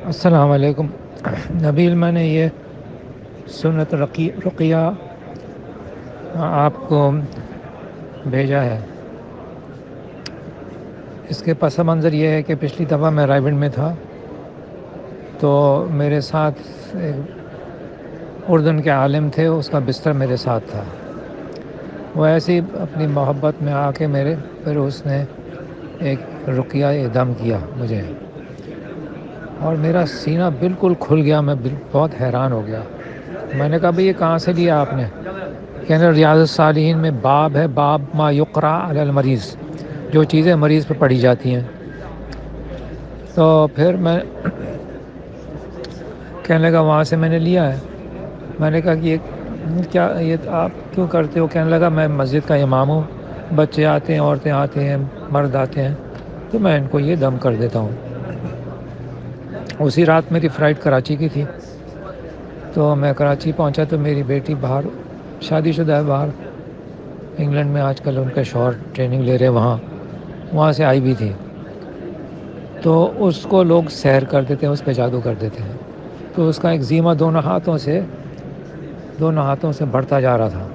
السلام علیکم نبیل، میں نے یہ سنت رقیہ آپ کو بھیجا ہے۔ اس کے پس منظر یہ ہے کہ پچھلی دفعہ میں رائے گنج میں تھا تو میرے ساتھ اردن کے عالم تھے، اس کا بستر میرے ساتھ تھا۔ وہ ایسے ہی اپنی محبت میں آ کے پھر اس نے ایک رقیہ دم کیا مجھے، اور میرا سینہ بالکل کھل گیا۔ میں بہت حیران ہو گیا۔ میں نے کہا بھئی یہ کہاں سے لیا آپ نے؟ کہنے ریاض الصالحین میں باب ہے، باب ما یقرأ علی المریض، جو چیزیں مریض پہ پڑھی جاتی ہیں۔ تو پھر میں کہنے لگا وہاں سے میں نے لیا ہے۔ میں نے کہا کہ یہ آپ کیوں کرتے ہو؟ کہنے لگا میں مسجد کا امام ہوں، بچے آتے ہیں، عورتیں آتے ہیں، مرد آتے ہیں، تو میں ان کو یہ دم کر دیتا ہوں۔ اسی رات میری فلائٹ کراچی کی تھی، تو میں کراچی پہنچا تو میری بیٹی باہر شادی شدہ ہے، باہر انگلینڈ میں آج کل ان کے شوہر ٹریننگ لے رہے وہاں سے آئی بھی تھی۔ تو اس کو لوگ سحر کر دیتے ہیں، اس پہ جادو کر دیتے ہیں۔ تو اس کا ایکزیما دونوں ہاتھوں سے بڑھتا جا رہا تھا۔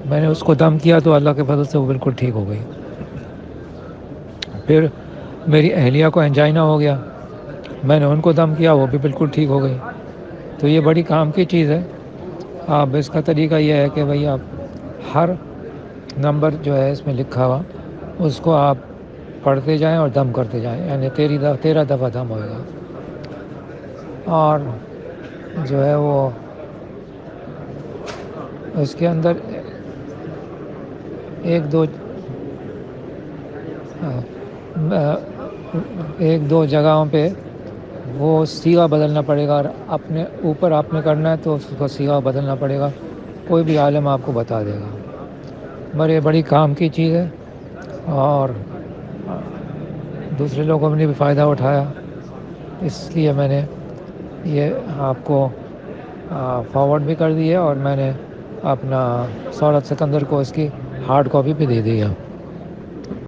میں نے اس کو دم کیا تو اللہ کے فضل سے وہ بالکل ٹھیک ہو گئی۔ پھر میری اہلیہ کو انجائنا ہو گیا، میں نے ان کو دم کیا، وہ بھی بالکل ٹھیک ہو گئی۔ تو یہ بڑی کام کی چیز ہے۔ آپ اس کا طریقہ یہ ہے کہ بھئی آپ ہر نمبر جو ہے اس میں لکھا ہوا، اس کو آپ پڑھتے جائیں اور دم کرتے جائیں، یعنی 13 دفعہ دم ہوئے گا۔ اور جو ہے وہ اس کے اندر ایک دو جگہوں پہ وہ سیغہ بدلنا پڑے گا، اور اپنے اوپر آپ نے کرنا ہے تو اس کو سیغہ بدلنا پڑے گا۔ کوئی بھی عالم آپ کو بتا دے گا۔ بڑی کام کی چیز ہے، اور دوسرے لوگوں نے بھی فائدہ اٹھایا، اس لیے میں نے یہ آپ کو فارورڈ بھی کر دی ہے، اور میں نے اپنا سعادت سکندر کو اس کی ہارڈ کاپی بھی دے دی ہے۔